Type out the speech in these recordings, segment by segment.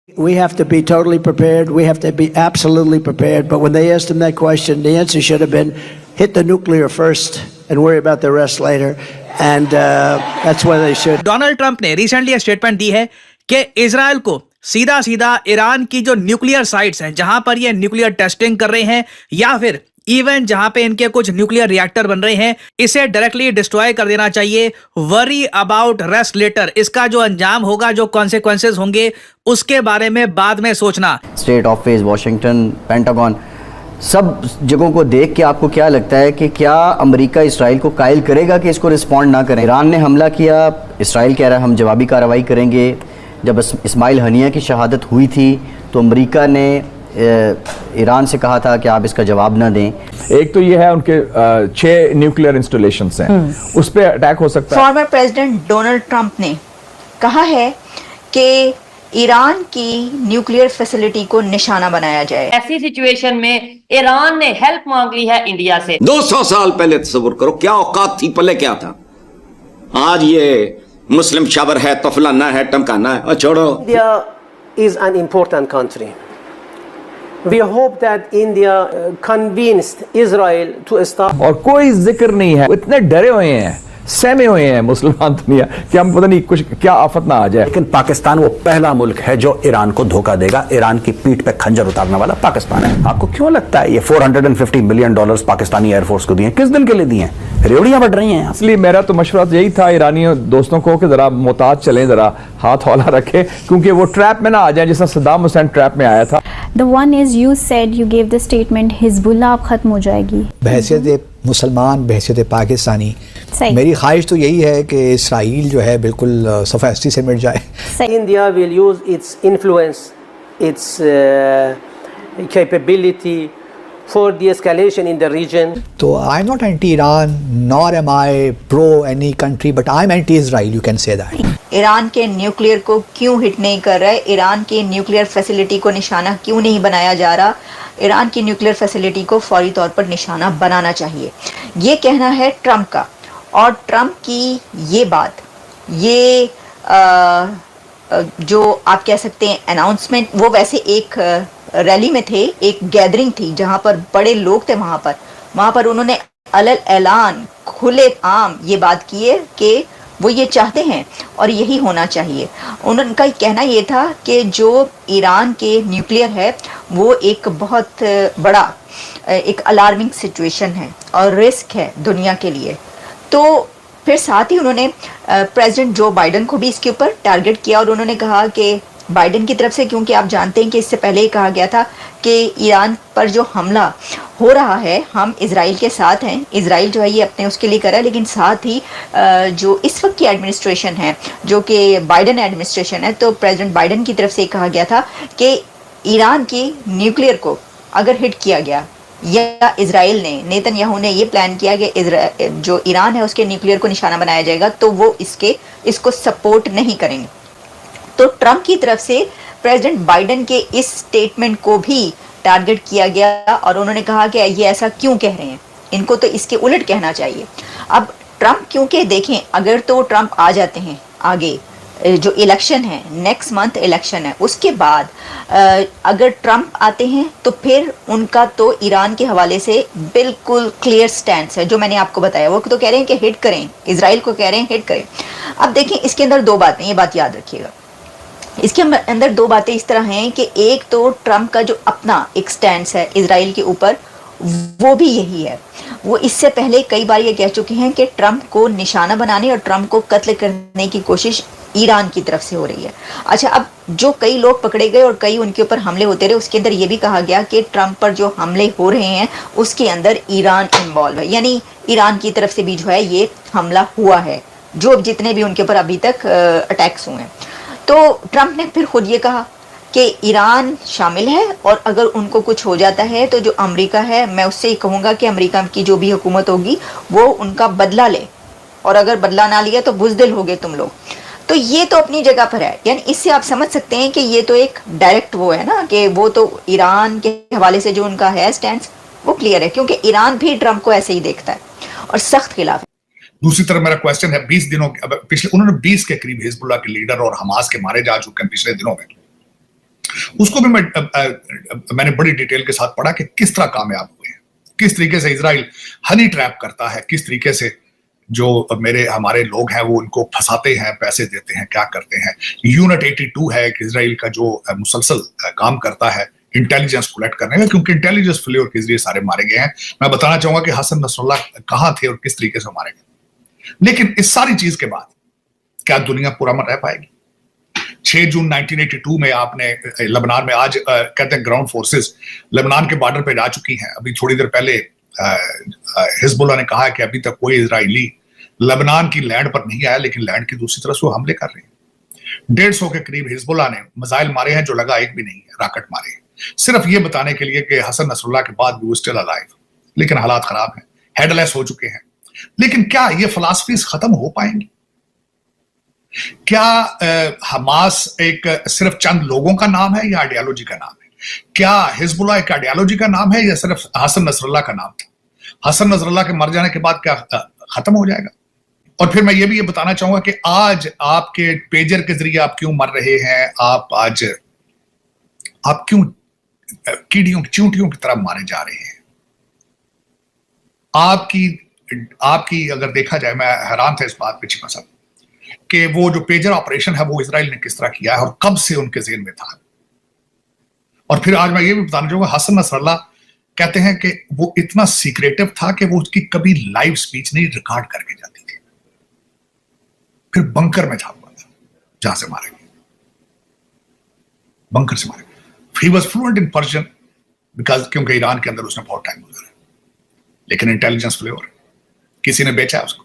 We have to be totally prepared. We have to be absolutely prepared. But when they asked him that question, the answer should have been hit the nuclear first and worry about the rest later. And that's what they should. Donald Trump ने recently statement दी है कि Israel को सीधा सीधा Iran की जो nuclear sites हैं जहां पर ये न्यूक्लियर टेस्टिंग कर रहे हैं या फिर इवन जहां पे इनके कुछ न्यूक्लियर रिएक्टर बन रहे हैं, इसे डायरेक्टली डिस्ट्रॉय कर देना चाहिए। वरी अबाउट रेस्ट लेटर, इसका जो अंजाम होगा, जो कॉन्सिक्वेंसेस होंगे, उसके बारे में बाद में सोचना। स्टेट ऑफिस, वॉशिंगटन, पेंटागन, सब जगहों को देख के आपको क्या लगता है कि क्या अमेरिका इसराइल को कायल करेगा कि इसको रिस्पॉन्ड ना करें? ईरान ने हमला किया, इसराइल कह रहा है हम जवाबी कार्रवाई करेंगे। जब इस्माइल हनिया की शहादत हुई थी तो अमेरिका ने ईरान से कहा था कि आप इसका जवाब ना दें। एक तो ये है उनके 6 न्यूक्लियर इंस्टॉलेशंस हैं, उस पर अटैक हो सकता है। फॉर्मर प्रेसिडेंट डोनाल्ड ट्रंप ने कहा है कि ईरान की न्यूक्लियर फैसिलिटी को निशाना बनाया जाए। ऐसी सिचुएशन में ईरान ने हेल्प मांग ली है इंडिया से। 200 साल पहले तस्वुर करो क्या औकात थी, पहले क्या था। आज ये मुस्लिम शबर है, तफलाना है, टमकाना है, और छोड़ो। India is an important country. We hope that India convinced Israel to stop. और कोई जिक्र नहीं है, इतने डरे हुए हैं, सहमे हुए हैं मुसलमान दुनिया कि हम पता नहीं कुछ क्या आफत ना आ जाए। लेकिन पाकिस्तान वो पहला मुल्क है जो ईरान को धोखा देगा। ईरान की पीठ पे खंजर उतारने वाला पाकिस्तान है। आपको क्यों लगता है ये $450 मिलियन पाकिस्तानी एयरफोर्स को दिए? किस दिन के लिए दिए? रेवड़ियां बढ़ रही हैं। इसलिए मेरा तो मशवरा यही था ईरानी दोस्तों को कि जरा मोहतात चलें, जरा हाथ हौला रखें, क्योंकि वो ट्रैप में ना आ जाए जैसा सद्दाम हुसैन ट्रैप में आया था। The one is you said, you gave the statement, Hezbollah अब खत्म हो जाएगी। बहैसियत मुसलमान, बहैसियत पाकिस्तानी, मेरी ख्वाहिश तो यही है कि इसराइल जो है बिल्कुल सफास्ती से मिट जाए। India will use its influence, its capability for the escalation in the region. तो I'm not anti-Iran, nor am I pro any country, but I'm anti-Israel. You can say that. Iran के nuclear को क्यों hit नहीं कर रहा है? Iran की nuclear facility को निशाना क्यों नहीं बनाया जा रहा? ईरान की न्यूक्लियर फैसिलिटी को फौरी तौर पर निशाना बनाना चाहिए, ये कहना है ट्रंप का। और ट्रंप की ये बात, ये जो आप कह सकते हैं अनाउंसमेंट, वो वैसे एक रैली में थे, एक गैदरिंग थी जहां पर बड़े लोग थे। वहां पर उन्होंने अलल ऐलान खुले आम ये बात की है कि वो ये चाहते हैं और यही होना चाहिए। उनका कहना ये था कि जो ईरान के न्यूक्लियर है वो एक बहुत बड़ा एक अलार्मिंग सिचुएशन है और रिस्क है दुनिया के लिए। तो फिर साथ ही उन्होंने प्रेसिडेंट जो बाइडन को भी इसके ऊपर टारगेट किया और उन्होंने कहा कि बाइडन की तरफ से, क्योंकि आप जानते हैं कि इससे पहले ही कहा गया था कि ईरान पर जो हमला हो रहा है हम इजराइल के साथ हैं। इजराइल जो है ये अपने उसके लिए कर रहा है, लेकिन साथ ही जो इस वक्त की एडमिनिस्ट्रेशन है जो कि बाइडन एडमिनिस्ट्रेशन है, तो प्रेसिडेंट बाइडन की तरफ से कहा गया था कि ईरान की न्यूक्लियर को अगर हिट किया गया या इजराइल ने, नेतन्याहू ने ये प्लान किया कि जो ईरान है उसके न्यूक्लियर को निशाना बनाया जाएगा, तो वो इसको सपोर्ट नहीं करेंगे। तो ट्रंप की तरफ से प्रेसिडेंट बाइडन के इस स्टेटमेंट को भी टारगेट किया गया और उन्होंने कहा कि ये ऐसा क्यों कह रहे हैं, इनको तो इसके उलट कहना चाहिए। अब ट्रंप, क्योंकि देखें अगर तो ट्रंप आ जाते हैं आगे, जो इलेक्शन है नेक्स्ट मंथ इलेक्शन है, उसके बाद अगर ट्रंप आते हैं तो फिर उनका तो ईरान के हवाले से बिल्कुल क्लियर स्टैंड है जो मैंने आपको बताया। वो तो कह रहे हैं कि हिट करें, इजराइल को कह रहे हैं हिट करें। अब देखें इसके अंदर दो बातें, ये बात याद रखिएगा, इसके अंदर दो बातें इस तरह हैं कि एक तो ट्रंप का जो अपना एक स्टैंड है इजराइल के ऊपर, वो भी यही है। वो इससे पहले कई बार ये कह चुके हैं कि ट्रंप को निशाना बनाने और ट्रंप को कत्ल करने की कोशिश ईरान की तरफ से हो रही है। अच्छा, अब जो कई लोग पकड़े गए और कई उनके ऊपर हमले होते रहे, उसके अंदर ये भी कहा गया कि ट्रंप पर जो हमले हो रहे हैं उसके अंदर ईरान इन्वॉल्व है, यानी ईरान की तरफ से भी जो है ये हमला हुआ है, जो जितने भी उनके ऊपर अभी तक अटैक्स हुए हैं। तो ट्रंप ने फिर खुद ये कहा कि ईरान शामिल है और अगर उनको कुछ हो जाता है तो जो अमेरिका है, मैं उससे ही कहूँगा कि अमेरिका की जो भी हुकूमत होगी वो उनका बदला ले, और अगर बदला ना लिया तो बुज़दिल होगे तुम लोग। तो ये तो अपनी जगह पर है, यानी इससे आप समझ सकते हैं कि ये तो एक डायरेक्ट वो है ना कि वो तो ईरान के हवाले से जो उनका है स्टैंड वो क्लियर है, क्योंकि ईरान भी ट्रंप को ऐसे ही देखता है और सख्त खिलाफ है। दूसरी तरफ मेरा क्वेश्चन है, 20 दिनों पिछले उन्होंने 20 के करीब हिजबुल्लाह के लीडर और हमास के मारे जा चुके हैं पिछले दिनों में। उसको भी मैंने बड़ी डिटेल के साथ पढ़ा कि किस तरह कामयाब हुए हैं, किस तरीके से इजराइल हनी ट्रैप करता है, किस तरीके से जो हमारे लोग हैं वो उनको फंसाते हैं, पैसे देते हैं, क्या करते हैं। यूनिट 82 है एक इजराइल का जो मुसलसल काम करता है इंटेलिजेंस कलेक्ट करने का, क्योंकि इंटेलिजेंस फेल्योर के जरिए सारे मारे गए हैं। मैं बताना चाहूंगा कि हसन नसरुल्लाह कहां थे और किस तरीके से मारे गए। लेकिन इस सारी चीज के बाद क्या दुनिया पुरअमन रह पाएगी? 6 जून 1982 में आपने लेबनान में, आज कहते हैं ग्राउंड फोर्सेस लेबनान के बॉर्डर पे जा चुकी हैं। अभी थोड़ी देर पहले हिजबुल्लाह ने कहा है कि अभी तक कोई इजरायली लेबनान की लैंड पर नहीं आया, लेकिन लैंड की दूसरी तरफ से वो हमले कर रहे हैं। 150 के करीब हिजबुल्लाह ने मिसाइल मारे हैं, जो लगा एक भी नहीं है, रॉकेट मारे हैं, सिर्फ ये बताने के लिए कि हसन नसरुल्लाह के बाद भी वो स्टिल अलाइव। लेकिन हालात खराब हैं, हेडलेस हो चुके हैं। लेकिन क्या ये फिलॉसफीज खत्म हो पाएंगी? क्या हमास एक सिर्फ चंद लोगों का नाम है या आइडियोलॉजी का नाम है? क्या हिजबुल्लाह एक आइडियोलॉजी का नाम है या सिर्फ हसन नसरुल्लाह का नाम था? हसन नसरुल्लाह के मर जाने के बाद क्या खत्म हो जाएगा? और फिर मैं ये बताना चाहूंगा कि आज आपके पेजर के जरिए आप क्यों मर रहे हैं, आप क्यों कीड़ियों चींटियों की तरह मारे जा रहे हैं? आपकी अगर देखा जाए, मैं हैरान था इस बात पे छिपा साहब कि वो जो पेजर ऑपरेशन है वो इजराइल ने किस तरह किया है और कब से उनके ज़हन में था। और फिर आज मैं ये भी बताना चाहूंगा, हसन नसरुल्लाह कहते हैं कि वो इतना सीक्रेटिव था कि वो उसकी कभी लाइव स्पीच नहीं रिकॉर्ड करके जाती थी। फिर बंकर में था हुआ था जहां से मारे गए, बंकर से मारे गए। He was fluent in Persian because क्योंकि ईरान के अंदर उसने बहुत टाइम गुजारा, लेकिन इंटेलिजेंस फ्लेवर किसी ने बेचा उसको।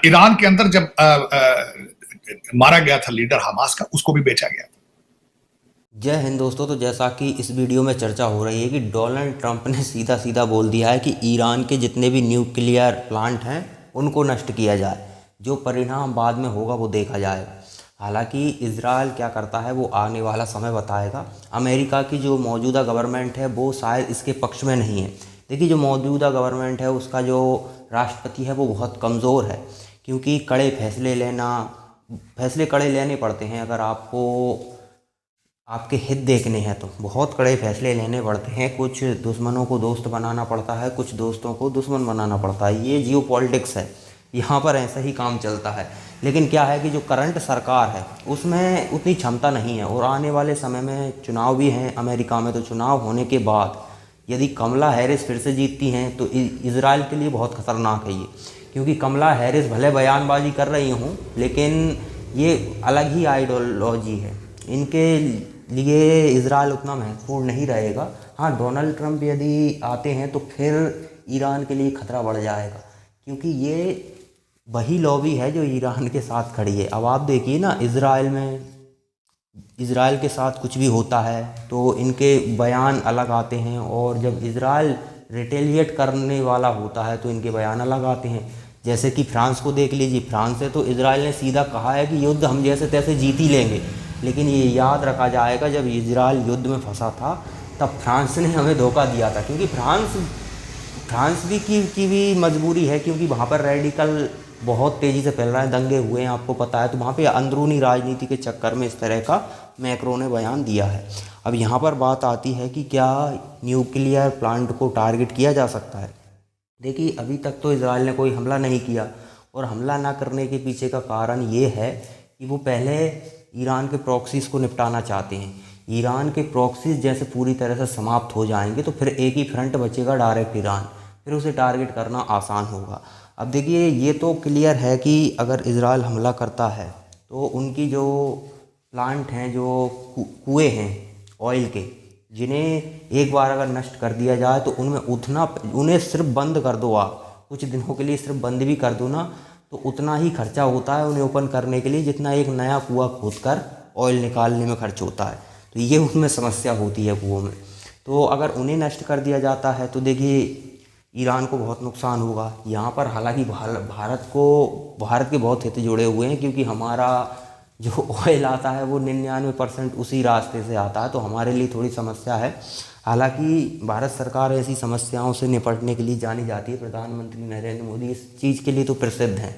ईरान के अंदर जब मारा गया था लीडर हमास का, उसको भी बेचा गया था। जय हिंद दोस्तों। तो जैसा कि इस वीडियो में चर्चा हो रही है कि डोनाल्ड ट्रंप ने सीधा सीधा बोल दिया है कि ईरान के जितने भी न्यूक्लियर प्लांट हैं उनको नष्ट किया जाए, जो परिणाम बाद में होगा वो देखा जाएगा। हालांकि इजराइल क्या करता है वो आने वाला समय बताएगा। अमेरिका की जो मौजूदा गवर्नमेंट है वो शायद इसके पक्ष में नहीं है। देखिए, जो मौजूदा गवर्नमेंट है उसका जो राष्ट्रपति है वो बहुत कमज़ोर है, क्योंकि फैसले कड़े लेने पड़ते हैं। अगर आपको आपके हित देखने हैं तो बहुत कड़े फैसले लेने पड़ते हैं। कुछ दुश्मनों को दोस्त बनाना पड़ता है, कुछ दोस्तों को दुश्मन बनाना पड़ता है। ये जियोपॉलिटिक्स है, यहाँ पर ऐसा ही काम चलता है। लेकिन क्या है कि जो करंट सरकार है उसमें उतनी क्षमता नहीं है, और आने वाले समय में चुनाव भी हैं अमेरिका में। तो चुनाव होने के बाद यदि कमला हैरिस फिर से जीतती हैं तो इजराइल के लिए बहुत ख़तरनाक है ये, क्योंकि कमला हैरिस भले बयानबाजी कर रही हूँ लेकिन ये अलग ही आइडियोलॉजी है। इनके लिए इजराइल उतना महत्वपूर्ण नहीं रहेगा। हाँ, डोनाल्ड ट्रंप यदि आते हैं तो फिर ईरान के लिए खतरा बढ़ जाएगा, क्योंकि ये वही लॉबी है जो ईरान के साथ खड़ी है। अब आप देखिए ना, इजराइल के साथ कुछ भी होता है तो इनके बयान अलग आते हैं, और जब इजराइल रिटेलिएट करने वाला होता है तो इनके बयान अलग आते हैं। जैसे कि फ्रांस को देख लीजिए, फ्रांस से तो इजराइल ने सीधा कहा है कि युद्ध हम जैसे तैसे जीत ही लेंगे। लेकिन ये याद रखा जाएगा, जब इजराइल युद्ध में फंसा था तब फ्रांस ने हमें धोखा दिया था, क्योंकि फ्रांस भी की भी मजबूरी है, क्योंकि वहाँ पर रेडिकल बहुत तेज़ी से फैल रहा है, दंगे हुए हैं आपको पता है। तो वहाँ पे अंदरूनी राजनीति के चक्कर में इस तरह का मैक्रो ने बयान दिया है। अब यहाँ पर बात आती है कि क्या न्यूक्लियर प्लांट को टारगेट किया जा सकता है। देखिए, अभी तक तो इजराइल ने कोई हमला नहीं किया, और हमला ना करने के पीछे का कारण ये है कि वो पहले ईरान के प्रॉक्सीज़ को निपटाना चाहते हैं। ईरान के प्रॉक्सीज़ जैसे पूरी तरह से समाप्त हो जाएंगे तो फिर एक ही फ्रंट बचेगा, डायरेक्ट ईरान, फिर उसे टारगेट करना आसान होगा। अब देखिए, ये तो क्लियर है कि अगर इजराइल हमला करता है तो उनकी जो प्लांट हैं, जो कुएँ हैं ऑयल के, जिन्हें एक बार अगर नष्ट कर दिया जाए तो उन्हें सिर्फ बंद कर दो, आप कुछ दिनों के लिए सिर्फ बंद भी कर दो ना, तो उतना ही खर्चा होता है उन्हें ओपन करने के लिए जितना एक नया कुआं खोदकर ऑयल निकालने में खर्च होता है। तो ये उसमें समस्या होती है कुओं में। तो अगर उन्हें नष्ट कर दिया जाता है तो देखिए ईरान को बहुत नुकसान होगा। यहाँ पर हालांकि भारत के बहुत हित जुड़े हुए हैं, क्योंकि हमारा जो ऑयल आता है वो 99% उसी रास्ते से आता है, तो हमारे लिए थोड़ी समस्या है। हालांकि भारत सरकार ऐसी समस्याओं से निपटने के लिए जानी जाती है। प्रधानमंत्री नरेंद्र मोदी इस चीज़ के लिए तो प्रसिद्ध हैं।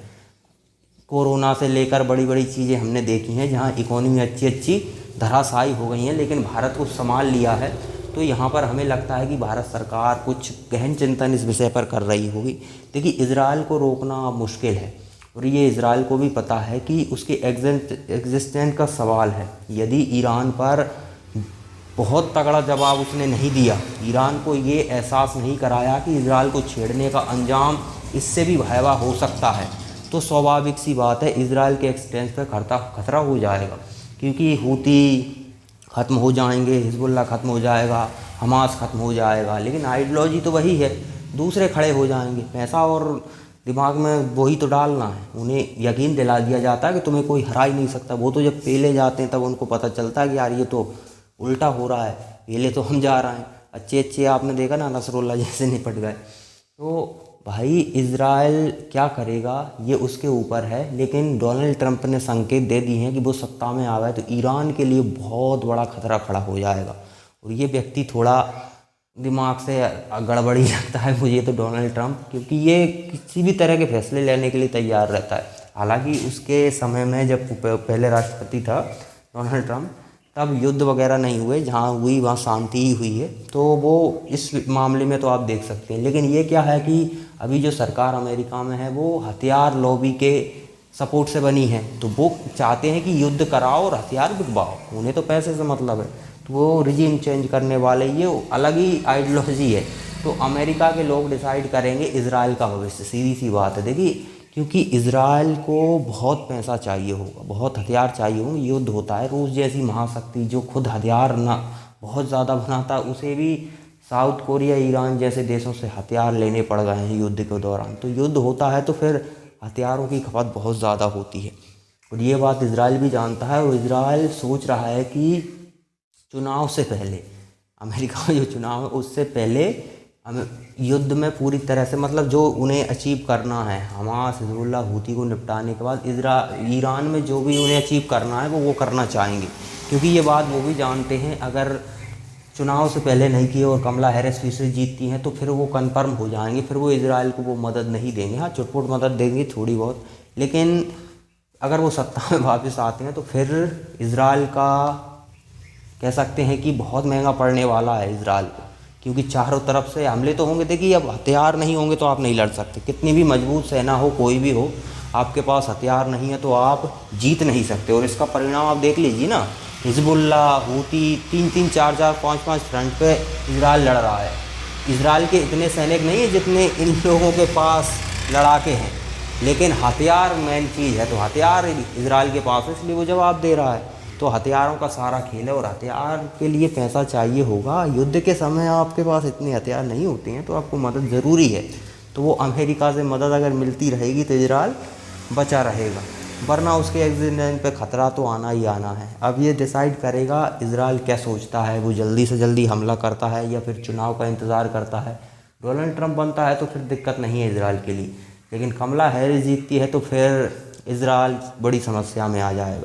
कोरोना से लेकर बड़ी बड़ी चीज़ें हमने देखी हैं जहाँ इकोनॉमी अच्छी अच्छी धराशायी हो गई हैं, लेकिन भारत को संभाल लिया है। तो यहाँ पर हमें लगता है कि भारत सरकार कुछ गहन चिंतन इस विषय पर कर रही होगी। देखिए, इजराइल को रोकना मुश्किल है और ये इजराइल को भी पता है कि उसके एग्जिस्टेंस का सवाल है। यदि ईरान पर बहुत तगड़ा जवाब उसने नहीं दिया, ईरान को ये एहसास नहीं कराया कि इजराइल को छेड़ने का अंजाम इससे भी भयावह हो सकता है, तो स्वाभाविक सी बात है इजराइल के एक्सटेंस पर खतरा हो जाएगा, क्योंकि हूती ख़त्म हो जाएंगे, हिजबुल्लाह ख़त्म हो जाएगा, हमास ख़त्म हो जाएगा, लेकिन आइडियोलॉजी तो वही है, दूसरे खड़े हो जाएंगे। पैसा और दिमाग में वही तो डालना है, उन्हें यकीन दिला दिया जाता है कि तुम्हें कोई हरा ही नहीं सकता। वो तो जब पेले जाते हैं तब उनको पता चलता है कि यार ये तो उल्टा हो रहा है, पेले तो हम जा रहे हैं। अच्छे आपने देखा ना, नसरुल्लाह जैसे निपट गए। तो भाई इजराइल क्या करेगा ये उसके ऊपर है, लेकिन डोनाल्ड ट्रंप ने संकेत दे दिए हैं कि वो सत्ता में आ गए तो ईरान के लिए बहुत बड़ा खतरा खड़ा हो जाएगा। और ये व्यक्ति थोड़ा दिमाग से गड़बड़ी लगता है मुझे तो, डोनाल्ड ट्रंप, क्योंकि ये किसी भी तरह के फैसले लेने के लिए तैयार रहता है। हालांकि उसके समय में जब पहले राष्ट्रपति था डोनाल्ड ट्रंप, तब युद्ध वगैरह नहीं हुए, जहाँ हुई वहाँ शांति ही हुई है। तो वो इस मामले में तो आप देख सकते हैं। लेकिन ये क्या है कि अभी जो सरकार अमेरिका में है वो हथियार लॉबी के सपोर्ट से बनी है, तो वो चाहते हैं कि युद्ध कराओ और हथियार बिकवाओ, उन्हें तो पैसे से मतलब है। तो वो रिजीम चेंज करने वाले, ये अलग ही आइडियोलॉजी है। तो अमेरिका के लोग डिसाइड करेंगे इजराइल का भविष्य, सीधी सी बात है। देखिए, क्योंकि इजराइल को बहुत पैसा चाहिए होगा, बहुत हथियार चाहिए होंगे, युद्ध होता है। रूस जैसी महाशक्ति जो खुद हथियार ना बहुत ज़्यादा बनाता, उसे भी साउथ कोरिया, ईरान जैसे देशों से हथियार लेने पड़ गए हैं युद्ध के दौरान। तो युद्ध होता है तो फिर हथियारों की खपत बहुत ज़्यादा होती है, और ये बात इजराइल भी जानता है। और इजराइल सोच रहा है कि चुनाव से पहले, अमेरिका में जो चुनाव है उससे पहले युद्ध में पूरी तरह से, मतलब जो उन्हें अचीव करना है, हमास, हिजबुल्लाह, हूती को निपटाने के बाद ईरान में जो भी उन्हें अचीव करना है वो करना चाहेंगे। क्योंकि ये बात वो भी जानते हैं, अगर चुनाव से पहले नहीं किए और कमला हैरिस फिर से जीतती हैं तो फिर वो कन्फर्म हो जाएंगे, फिर वो इजराइल को वो मदद नहीं देंगे। हाँ, चुटपुट मदद देंगे थोड़ी बहुत, लेकिन अगर वो सत्ता में वापस आते हैं तो फिर इजराइल का कह सकते हैं कि बहुत महंगा पड़ने वाला है इजराइल को, क्योंकि चारों तरफ से हमले तो होंगे। देखिए, अब हथियार नहीं होंगे तो आप नहीं लड़ सकते, कितनी भी मजबूत सेना हो, कोई भी हो, आपके पास हथियार नहीं है तो आप जीत नहीं सकते। और इसका परिणाम आप देख लीजिए ना, हिजबुल्लाह, हूती 3-3, 4-4, 5-5 फ्रंट पे इजराइल लड़ रहा है। इजराइल के इतने सैनिक नहीं है जितने इन लोगों के पास लड़ाके हैं, लेकिन हथियार मेन चीज़ है। तो हथियार इजराइल के पास है, इसलिए वो जवाब दे रहा है। तो हथियारों का सारा खेल है, और हथियार के लिए पैसा चाहिए होगा। युद्ध के समय आपके पास इतने हथियार नहीं होते हैं, तो आपको मदद ज़रूरी है। तो वो अमेरिका से मदद अगर मिलती रहेगी तो इजराइल बचा रहेगा, वरना उसके एग्जिस्टेंस पे खतरा तो आना ही आना है। अब ये डिसाइड करेगा इजराइल क्या सोचता है, वो जल्दी से जल्दी हमला करता है या फिर चुनाव का इंतज़ार करता है। डोनाल्ड ट्रंप बनता है तो फिर दिक्कत नहीं है इजराइल के लिए, लेकिन कमला हैरिस जीतती है तो फिर इजराइल बड़ी समस्या में आ जाएगा।